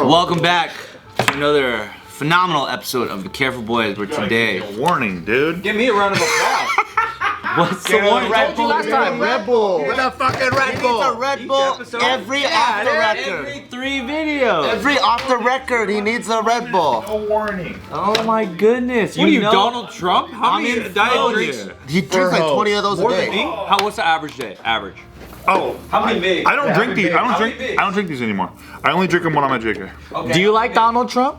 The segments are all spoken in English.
Welcome back to another phenomenal episode of the Careful Boys. Where today, warning, dude. Give me a round of applause. what's the warning? Red Bull last time. Red Bull. What the fucking Red Bull? He needs a Red Bull every off the record. Every 3 videos. Every off the record, he needs a Red Bull. No warning. Oh my goodness! What are you, know- Donald Trump? How many diet drinks? He drinks like 20 of those a More than me? day. What's the average day? Average. Oh, How many big? I don't drink these. How many bigs? I don't drink these anymore. I only drink them when I'm at JK. Okay. Do you like Donald Trump?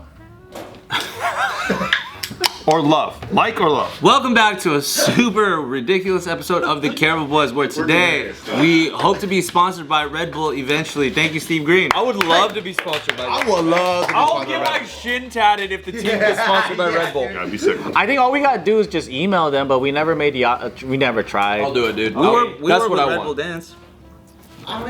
Or love. Like or love. Welcome back to a super ridiculous episode of the Careful Boys. Where today we hope to be sponsored by Red Bull eventually. Thank you, Steve Greene. I would love to be sponsored by I Red would love to be I'll sponsored get by my shin tatted if the team gets sponsored by Red Bull. Yeah, I'd be sick. I think all we gotta do is just email them, but we never made the we never tried. I'll do it, dude. We were That's with what I Red Bull want. Dance.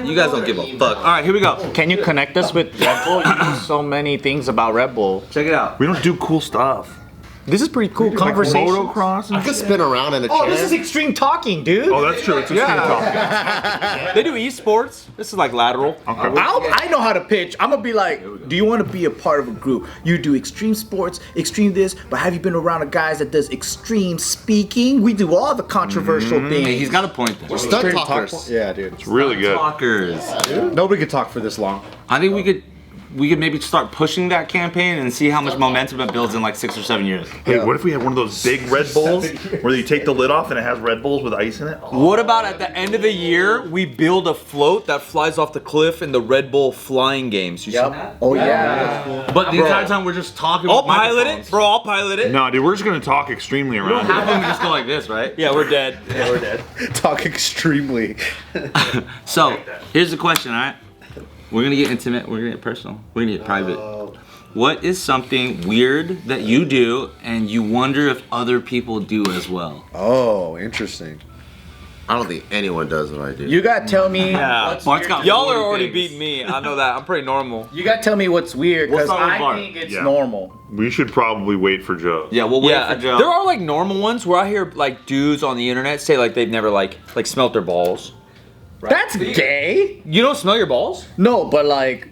You guys don't give a fuck. All right, here we go. Can you connect us with Red Bull? You know so many things about Red Bull. Check it out. We don't do cool stuff. This is pretty cool conversation. Motocross and I could spin around in a chair. Oh, this is extreme talking, dude. Oh, that's true. It's a talk. They do esports. This is like lateral. Okay. I know how to pitch. I'm gonna be like, do you want to be a part of a group? You do extreme sports, extreme this, but have you been around a guys that does extreme speaking? We do all the controversial Hey, things. he's got a point there. Stunt talkers. Yeah, dude. It's really good. Talkers. Nobody could talk for this long. I think we could maybe start pushing that campaign and see how much momentum it builds in like 6 or 7 years. Hey, what if we had one of those big Red Bulls where you take the lid off and it has Red Bulls with ice in it? What about at the end of the year, we build a float that flies off the cliff in the Red Bull flying games? You see that? Yep. Oh yeah. But the entire time we're just talking. I'll with pilot microphones. it, bro. I'll pilot it. No, dude, we're just gonna talk extremely around. Half of them just go like this, right? Yeah, we're dead. Yeah, we're dead. Talk extremely. So here's the question, all right? We're gonna get intimate. We're gonna get personal. We're gonna get private. What is something weird that you do and you wonder if other people do as well? Oh, interesting. I don't think anyone does what I do. You gotta tell me. Yeah. Bart's got Y'all 40 are already things. beating me. I know that. I'm pretty normal. You gotta tell me what's weird, because start with I Bart. think it's Yeah. normal. We should probably wait for Joe. Yeah, we'll wait Yeah, for Joe. there are like normal ones where I hear like dudes on the internet say like they've never like smelt their balls. That's gay. You don't smell your balls? No, but like,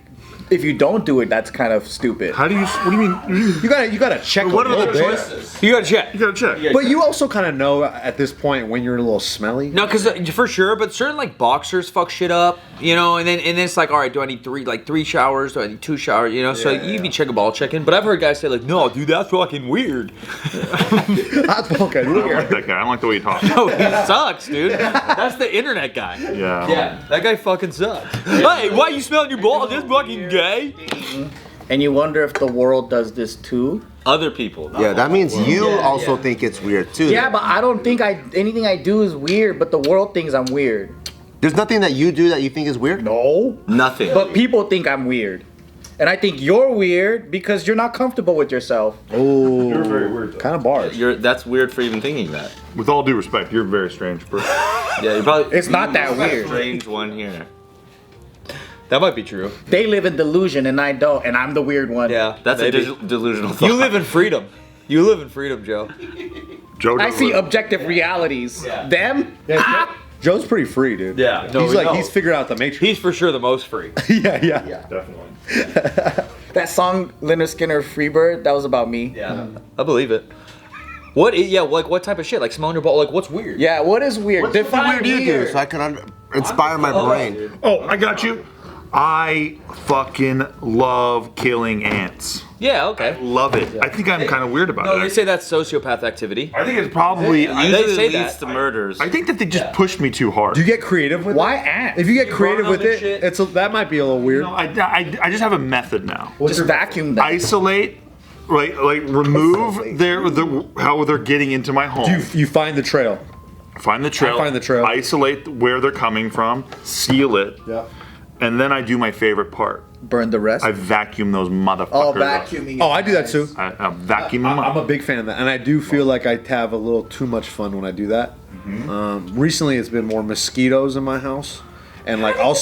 if you don't do it, that's kind of stupid. How do you? What do you mean? You gotta check. What a are the little bit. choices? You gotta check. You gotta check. But you also kind of know at this point when you're a little smelly. No, because for sure, but certain like boxers fuck shit up, you know, and then it's like, all right, do I need three showers? Do I need 2 showers? You know, so you be check a ball checking. But I've heard guys say like, no, dude, that's fucking weird. That's okay. I don't like that guy. I don't like the way he talks. No, he sucks, dude. That's the internet guy. Yeah. Yeah, that guy fucking sucks. Hey, why you smelling your balls? That's fucking gay. And you wonder if the world does this too. Other people. Yeah, that means you also think it's weird too. Yeah, but I don't think anything I do is weird, but the world thinks I'm weird. There's nothing that you do that you think is weird? No. Nothing. But people think I'm weird. And I think you're weird because you're not comfortable with yourself. Oh, You're very weird. kind of bars. That's weird for even thinking that. With all due respect, you're very strange, bro. Yeah, you're probably. It's not that weird. Strange one here. That might be true. They live in delusion and I don't, and I'm the weird one. Yeah, That's maybe. a delusional thought. You live in freedom. You live in freedom, Joe. Joe. I does see it. objective realities. Them? Yeah, Joe's pretty free, dude. Yeah, no, he's we like know. he's figured out the matrix. He's for sure the most free. yeah. Definitely. That song, Leonard Skinner, Freebird, that was about me. Yeah, I believe it. What type of shit? Like smelling your ball? Like what's weird? Yeah, what is weird? What's something Define weird you do so I can inspire my brain? Oh, I got you. I fucking love killing ants. Yeah, okay. Love it. I think I'm kind of weird about No, it. they say that's sociopath activity. I think it's probably. Usually They say leads that. to murders. I think that they just pushed me too hard. Do you get creative with Why it? ants? If you get creative with burn them it, and shit. that might be a little weird. No, I just have a method now. Just vacuum them. Isolate, like remove how they're getting into my home. You find the trail. Find the trail. I find the trail. Isolate where they're coming from. Seal it. Yeah. And then I do my favorite part. Burn the rest. I vacuum those motherfuckers. Oh, up. vacuuming. Oh, I do that too. I vacuum them I'm a up. big fan of that, and I do feel like I have a little too much fun when I do that. Recently, it's been more mosquitoes in my house, and like I'll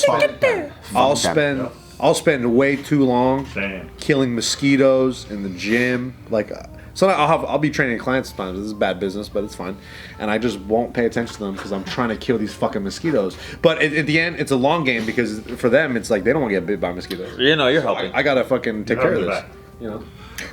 spend way too long Damn. killing mosquitoes in the gym. Like So I'll be training clients sometimes. This is bad business, but it's fine. And I just won't pay attention to them because I'm trying to kill these fucking mosquitoes. But at the end, it's a long game because for them, it's like they don't want to get bit by mosquitoes. You know, you're helping. I gotta fucking take care of this. You know.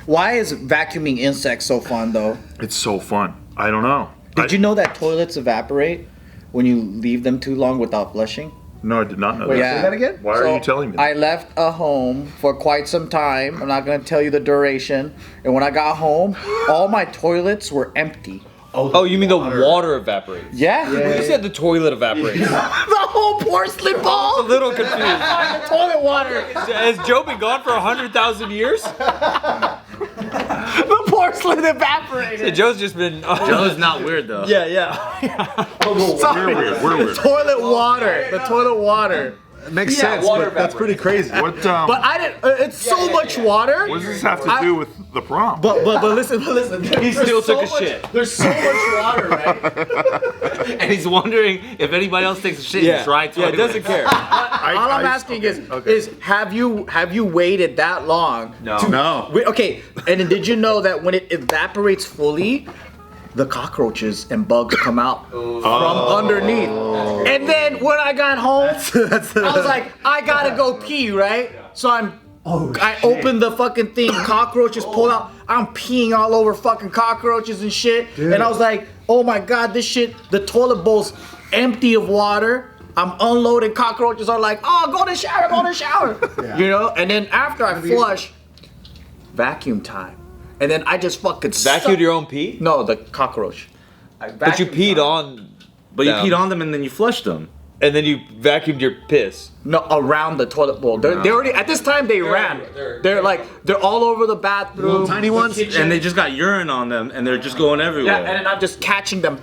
Why is vacuuming insects so fun though? It's so fun. I don't know. Did you know that toilets evaporate when you leave them too long without flushing? No, I did not know that. Yeah. Say that again? Why are you telling me that? I left a home for quite some time. I'm not going to tell you the duration. And when I got home, all my toilets were empty. Oh, you mean the water evaporates? Yeah. You said the toilet evaporates. The whole porcelain I'm bowl. a little confused. The toilet water. Has Joe been gone for 100,000 years? The porcelain evaporated. Joe's just been. Joe's not weird though. Yeah. We're weird. We're weird. Toilet water. The toilet water. It makes Yeah, sense, water but that's pretty crazy. What But I didn't. It's so much water. what does this have to do with the prom? But listen. He still took a shit. There's so much water, right? And he's wondering if anybody else takes a shit in dry Yeah, toilet. doesn't care. All I'm asking is have you waited that long? No. No. Okay, and then did you know that when it evaporates fully, the cockroaches and bugs come out from underneath? And then when I got home, I was like, I gotta go pee, right? So I opened the fucking thing, cockroaches pull out. I'm peeing all over fucking cockroaches and shit. And I was like, oh my god, this shit, the toilet bowl's empty of water. I'm unloading, cockroaches are like, oh, go to the shower. You know? And then after I flush, vacuum time. And then I just fucking Vacuumed your own pee? No, the cockroach. But you peed on. But you them. peed on them and then you flushed them. And then you vacuumed your piss. No, around the toilet bowl. They already at this time they ran. They're all over the bathroom. Tiny ones? And they just got urine on them and they're just going everywhere. Yeah, and then I'm just catching them.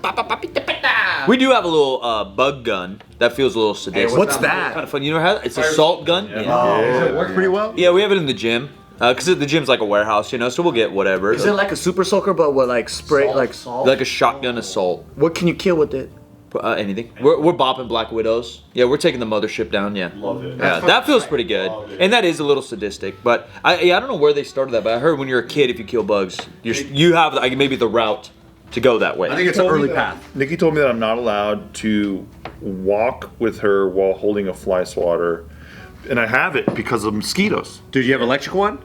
We do have a little bug gun that feels a little sadistic. What's that? Kind of fun. You know how it's a salt gun? Yeah. Does it work pretty well? Yeah, we have it in the gym. Because the gym's like a warehouse, you know, so we'll get whatever. Is it like a super soaker, but with like spray, like salt? Like a shotgun assault. What can you kill with it? Anything. We're bopping Black Widows. Yeah, we're taking the mothership down. Yeah. Love it. Yeah, that feels pretty good. And that is a little sadistic. But I don't know where they started that, but I heard when you're a kid, if you kill bugs, you have like, maybe the route to go that way. I think it's an early path. Nikki told me that I'm not allowed to walk with her while holding a fly swatter, and I have it because of mosquitoes. Dude, you have an electric one?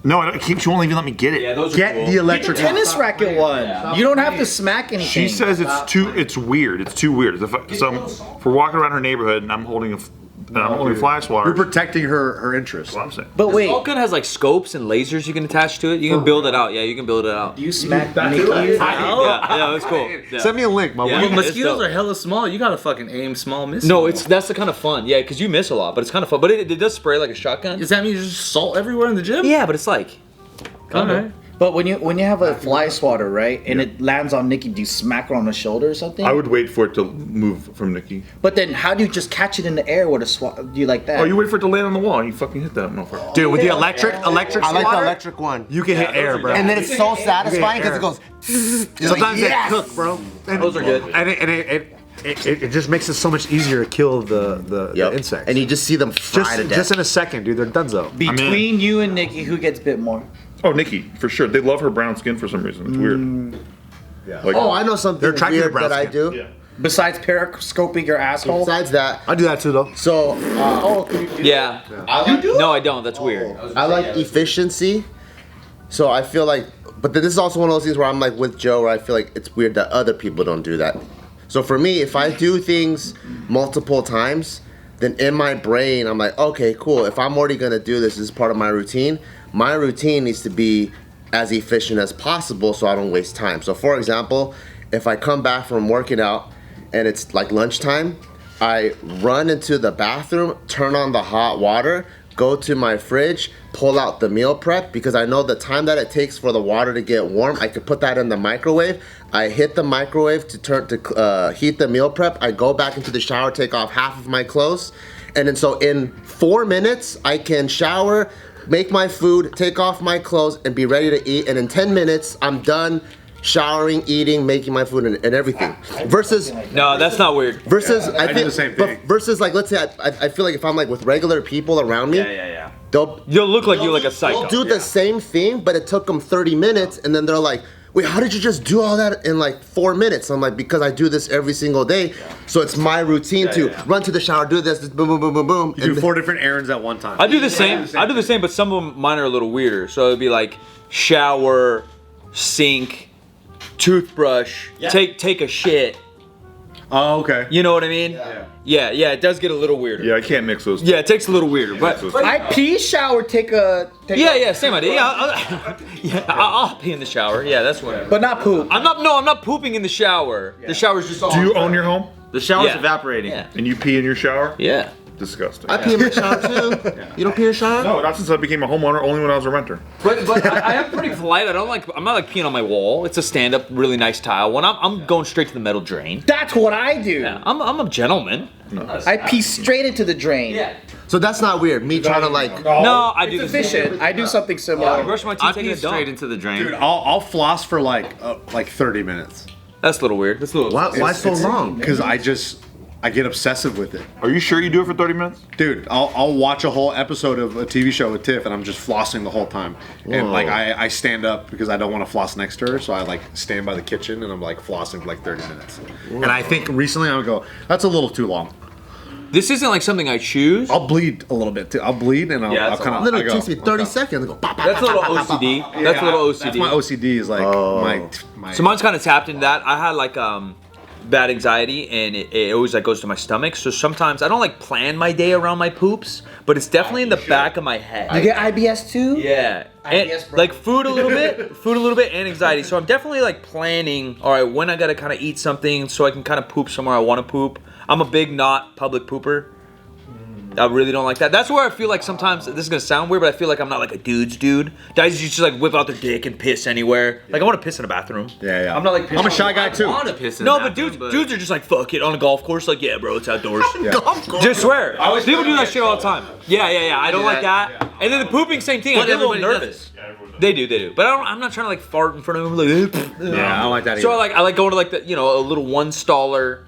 No, she won't even let me get it. Yeah, those are Get cool. the electric one. Tennis racket one. You don't have to smack anything. She says it's weird. It's too weird. If we're walking around her neighborhood and I'm holding a fly swatter. You're protecting her interests. That's what I'm saying. But wait, All gun has like scopes and lasers you can attach to it. You can build it out. Yeah, you can build it out. do you smack Nikki? Yeah, that's cool. Yeah. Send me a link, my Yeah. boy. But mosquitoes It's dope. are hella small. You gotta fucking aim small missiles. No, that's the kind of fun. Yeah, because you miss a lot, but it's kind of fun. But it does spray like a shotgun. Does that mean there's just salt everywhere in the gym? Yeah, but it's like. Okay. But when you have a fly swatter, right, and it lands on Nikki, do you smack her on the shoulder or something? I would wait for it to move from Nikki. But then how do you just catch it in the air with a swat? Do you like that? Oh, you wait for it to land on the wall and you fucking hit that motherfucker. Dude, with the electric I like the swatter, electric one. you can hit air, bro. And then it's so satisfying because it goes. You're like, Sometimes yes! they cook, bro. And, Those are good. And it just makes it so much easier to kill the Yep. insects. And you just see them fry to death. just in a second, dude. They're donezo. Between you and Nikki, who gets bit more? Oh, Nikki, for sure. They love her brown skin for some reason. It's weird. Yeah. Like, Oh, I know something They're attracted to weird brown that I skin. do. yeah. Besides periscoping your asshole? Besides that, I do that too, though. so Yeah. I like, No, I don't. That's weird. I like efficiency. So I feel like, but this is also one of those things where I'm like with Joe, where I feel like it's weird that other people don't do that. So for me, if I do things multiple times, then in my brain, I'm like, okay, cool. If I'm already gonna do this as part of my routine needs to be as efficient as possible so I don't waste time. So for example, if I come back from working out and it's like lunchtime, I run into the bathroom, turn on the hot water, go to my fridge, pull out the meal prep, because I know the time that it takes for the water to get warm, I could put that in the microwave. I hit the microwave to heat the meal prep. I go back into the shower, take off half of my clothes, and then so in 4 minutes, I can shower, make my food, take off my clothes, and be ready to eat. And in 10 minutes, I'm done showering, eating, making my food, and everything. Versus No, that's not weird. I do feel the same but thing. versus like, let's say I feel like if I'm like with regular people around me, Yeah. You'll look like you're like a psycho. They'll do the same thing, but it took them 30 minutes, and then they're like, wait, how did you just do all that in like 4 minutes? I'm like, because I do this every single day, so it's my routine to run to the shower, do this, boom, boom, boom, boom, boom. You do 4 different errands at one time. I do the same. I do the same, but some of them, mine are a little weirder. So it'd be like shower, sink, toothbrush, take a shit. Oh, okay. You know what I mean? Yeah, it does get a little weirder. Yeah, I can't mix those. Yeah, it takes a little weirder, but I pee, shower, take a. yeah, same idea. Yeah, I'll pee in the shower. Yeah, that's what. But not poop. I'm not pooping in the shower. The shower's just. Do you own your home? The shower's Yeah. evaporating. Yeah. And you pee in your shower? Yeah. Disgusting. I pee in my shower too. You don't pee in your shower? No, not since I became a homeowner. Only when I was a renter. But I am pretty polite. I'm not like peeing on my wall. It's a stand-up, really nice tile one. I'm going straight to the metal drain. That's what I do. Yeah, I'm a gentleman. I pee straight into the drain. Yeah. So that's not weird. Me trying to like. No, I do It's the same. efficient. I do something I similar. brush my teeth, I taking pee a dump. straight into the drain. Dude, I'll floss for like 30 minutes. That's a little weird. That's a little. Why so long? Because I get obsessive with it. Are you sure you do it for 30 minutes? Dude, I'll watch a whole episode of a TV show with Tiff and I'm just flossing the whole time. And like I stand up because I don't want to floss next to her, so I like stand by the kitchen and I'm like flossing for like 30 minutes. And I think recently I would go, that's a little too long. This isn't like something I choose. I'll bleed a little bit too. I'll bleed and I'll that's kind of. Literally takes me 30 seconds. I go, pop, pop, That's a little pop, pop, pop, OCD. pop. That's a little OCD. That's my OCD is like my. So mine's kind of tapped into that. I had like bad anxiety, and it always like goes to my stomach. So sometimes I don't like plan my day around my poops, but it's definitely in the back of my head. You get IBS too? Yeah, and IBS, bro. like food a little bit, and anxiety. So I'm definitely like planning. All right, when I gotta kind of eat something so I can kind of poop somewhere I want to poop. I'm a big not public pooper. I really don't like that. That's where I feel like sometimes, this is gonna sound weird, but I feel like I'm not like a dude's dude. Guys just like whip out their dick and piss anywhere. Like I want to piss in a bathroom. Yeah. I'm not like I'm a shy guy I too. want to piss in No, the but bathroom, dudes are just like fuck it on a golf course. Like yeah, bro, it's outdoors. Golf course. Just swear. People do that shit all the time. Yeah. I don't like that. And then the pooping, same thing. I But get a little everybody nervous. They do. But I'm not trying to like fart in front of them. Like, Yeah, I don't like that either. so I like going to like the a little one staller.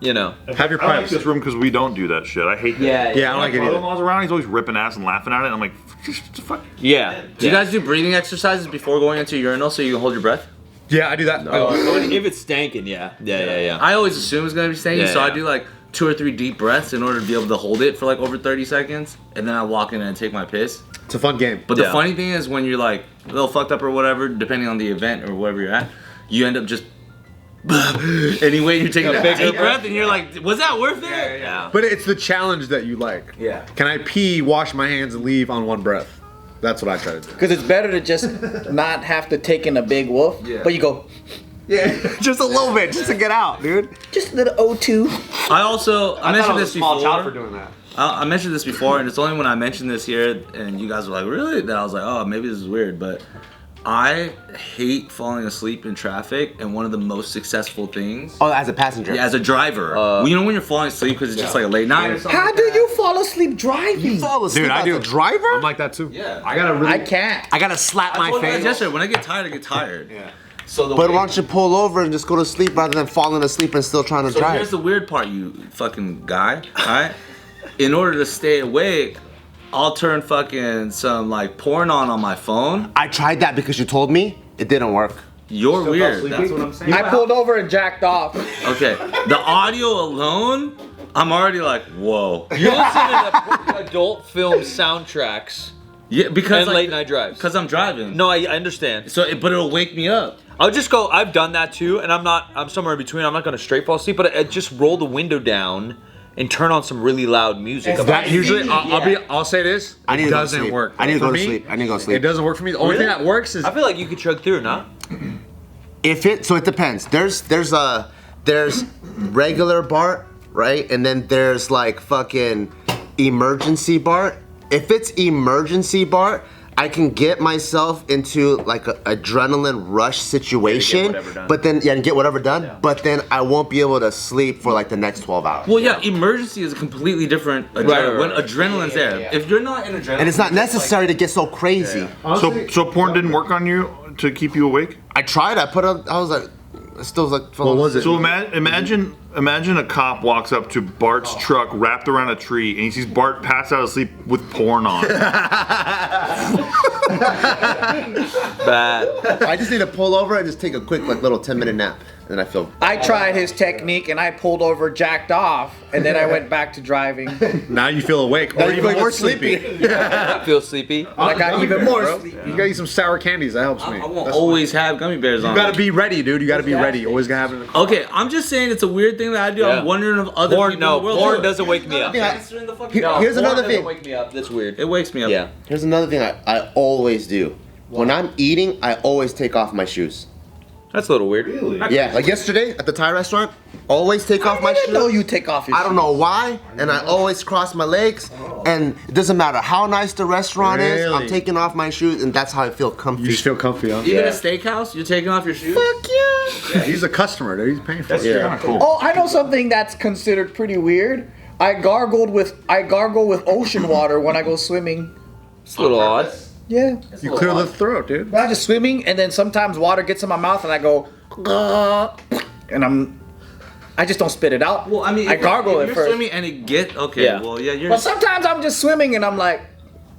Have your I like privacy. this room because we don't do that shit. I hate that. Yeah. Yeah, I don't like it My either. brother-in-law's around. He's always ripping ass and laughing at it. I'm like, just fuck. Yeah. Do you guys do breathing exercises before going into your urinal so you can hold your breath? Yeah, I do that. If it's stankin', yeah. I always assume it's gonna be stinky, Yeah, so I yeah. do like 2 or 3 deep breaths in order to be able to hold it for like over 30 seconds, and then I walk in and take my piss. It's a fun game. But the Yeah. funny thing is when you're like a little fucked up or whatever, depending on the event or wherever you're at, you end up just anyway, you're taking a big deep breath and you're like, was that worth it? Yeah. But it's the challenge that you like. Yeah. Can I pee, wash my hands, and leave on one breath? That's what I try to do. Because it's better to just not have to take in a big woof, but you go, Yeah, just a little bit, just to get out, dude. just a little O2. I mentioned this before. doing that. I mentioned this before, and it's only when I mentioned this here and you guys were like, really? That I was like, oh, maybe this is weird, but I hate falling asleep in traffic, and one of the most successful things, Oh, as a passenger. as a driver, you know when you're falling asleep because it's just like a late night or something. How do you fall asleep driving? Fall asleep Dude, I as do. a driver? I'm like that too. Yeah. I gotta really. I can't. I gotta slap I my told you guys face. yesterday, when I get tired, I get tired. Yeah. So the But way- why don't you pull over and just go to sleep rather than falling asleep and still trying to So drive? here's the weird part, you fucking guy. Alright? In order to stay awake, I'll turn fucking some like porn on my phone. I tried that because you told me. It didn't work. You're weird. That's what I'm saying. I pulled over and jacked off. Okay. The audio alone, I'm already like, whoa. You listen to adult film soundtracks Yeah, because and late night drives. Because I'm driving. No, I understand. So, but it'll wake me up. I'll just go. I've done that too, and I'm somewhere in between. I'm not gonna straight fall asleep, but I just roll the window down and turn on some really loud music. That usually, I'll say this. I need it to go to doesn't sleep. work. I need to For go to me, sleep. I need to go to sleep. It doesn't work for me. The only thing that works is I feel like you could chug through, no? So it depends. There's regular Bart, right? And then there's like fucking emergency Bart. If it's emergency Bart, I can get myself into like an adrenaline rush situation, whatever done. but then and get whatever done. But then I won't be able to sleep for like the next 12 hours. Well, yeah, emergency is a completely different adrenaline. right, When right. adrenaline's there. If you're not in adrenaline. And it's not necessary to get so crazy. So porn didn't work on you to keep you awake? I tried. I was like, I still was like. What was it? So imagine a cop walks up to Bart's truck wrapped around a tree, and he sees Bart pass out asleep with porn on. Bad. I just need to pull over and just take a quick like little 10-minute nap, and then I feel. I tried his technique and I pulled over, jacked off, and then I went back to driving. Now you feel awake or even more sleepy. I feel sleepy. I got even more sleepy. You gotta eat some sour candies. That helps me. I won't always have gummy bears on. You gotta be ready, dude. You gotta be ready. Always gotta have it in the car. Okay, I'm just saying it's a weird thing that I do. Yeah. I'm wondering if other people in the world do porn it. doesn't wake me up. Here's Porn another doesn't thing. wake me up. That's weird. It wakes me up. Yeah. Here's another thing I always do. When I'm eating, I always take off my shoes. That's a little weird. Really? Yeah, like yesterday at the Thai restaurant, always take off my I didn't shoes. know you take off your I don't know why, and I always cross my legs, and it doesn't matter how nice the restaurant is, I'm Really? taking off my shoes, and that's how I feel comfy. You just feel comfy, huh? Even a steakhouse, you're taking off your shoes? Fuck yeah! Yeah, he's a customer, dude. He's paying for it. Yeah. Cool. Oh, I know something that's considered pretty weird. I gargle with ocean water when I go swimming. It's a little odd. Yeah. You clear the throat, dude. I'm just swimming, and then sometimes water gets in my mouth, and I go, and I just don't spit it out. Well, I mean, I gargle if it you're first. swimming and it get okay. Yeah. Well, yeah, you're But sometimes I'm just swimming, and I'm like,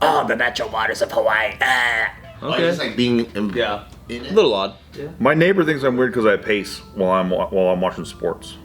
oh, the natural waters of Hawaii. Ah. okay. Just like being Yeah. in A it. little odd. My neighbor thinks I'm weird because I pace while I'm watching sports.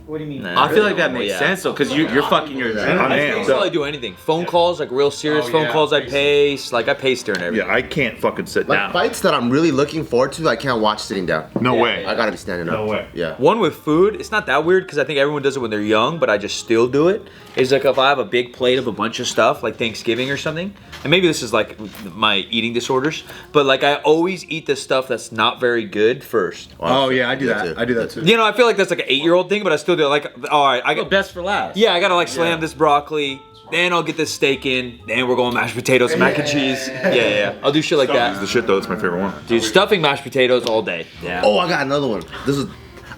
What do you mean? I feel like that makes Yeah. sense though, because you're fucking your I am. Until I do anything. Phone calls, like real serious phone calls, I pace. Like I pace during everything. Yeah, I can't fucking sit Like down. fights that I'm really looking forward to, I can't watch sitting down. No way. I gotta be standing up. No way. Yeah. One with food, it's not that weird because I think everyone does it when they're young, but I just still do it. Is like if I have a big plate of a bunch of stuff, like Thanksgiving or something, and maybe this is like my eating disorders, but like I always eat the stuff that's not very good first. Oh yeah, I do Me that. too. I do that too. You know, I feel like that's like an 8-year-old thing, but I still do it. Like, all right, I Go got best for last. yeah, I gotta like slam this broccoli. Then I'll get this steak in. Then we're going mashed potatoes, mac and cheese. Yeah. I'll do shit like It's the that. shit though. It's my favorite one. Dude, stuffing mashed potatoes all day. Yeah. Oh, I got another one.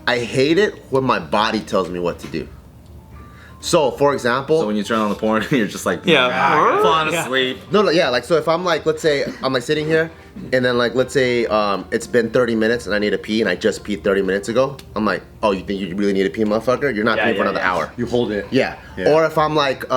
I hate it when my body tells me what to do. So, for example, So when you turn on the porn, you're just like, Yeah. falling Yeah. asleep. no, yeah, like so if I'm like, let's say I'm like sitting here, and then like let's say it's been 30 minutes and I need to pee and I just peed 30 minutes ago. I'm like, oh, you think you really need to pee, motherfucker? You're not peeing for another hour. You hold it. Yeah. Yeah. Or if I'm like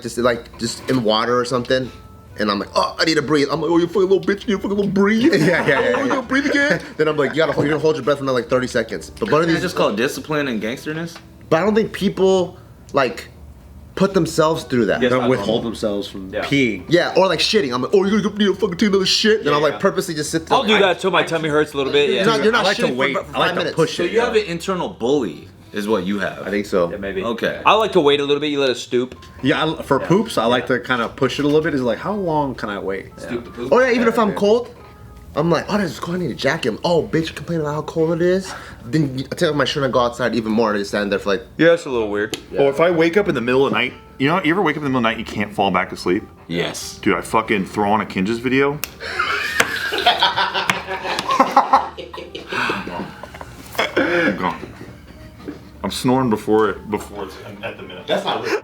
just in water or something, and I'm like, oh, I need to breathe. I'm like, oh, you fucking little bitch, you fucking little breathe. Yeah. Oh, you gonna breathe again? Then I'm like, you're gonna hold your breath for another like 30 seconds. But one of Isn't these that just called discipline and gangsterness? But I don't think people like put themselves through that. Yes. Don't not withhold normal. themselves from Yeah. peeing. Yeah, or like shitting. I'm like, oh, you're gonna need to fucking take another shit. Then I'll like purposely just sit there. I'll do that till my tummy hurts a little bit. Yeah. You're not I like to shitting wait. for I 5 like to minutes. push So it. you have an internal bully, is what you have. I think so. Yeah, maybe. Okay. I like to wait a little bit. You let it stoop. Yeah, for poops, I like to kind of push it a little bit. Is like, how long can I wait? Oh yeah, even if I'm cold, I'm like, oh, this is cold. I need a jacket. Oh, bitch, you're complaining about how cold it is. Then I take off my shirt and I go outside even more and I just stand there for like. Yeah, it's a little weird. Or if I wake up in the middle of the night, you know, you ever wake up in the middle of the night and you can't fall back asleep? Yes. Dude, I fucking throw on a Kinja's video. I'm gone. I'm snoring before it's at the minute. That's not real.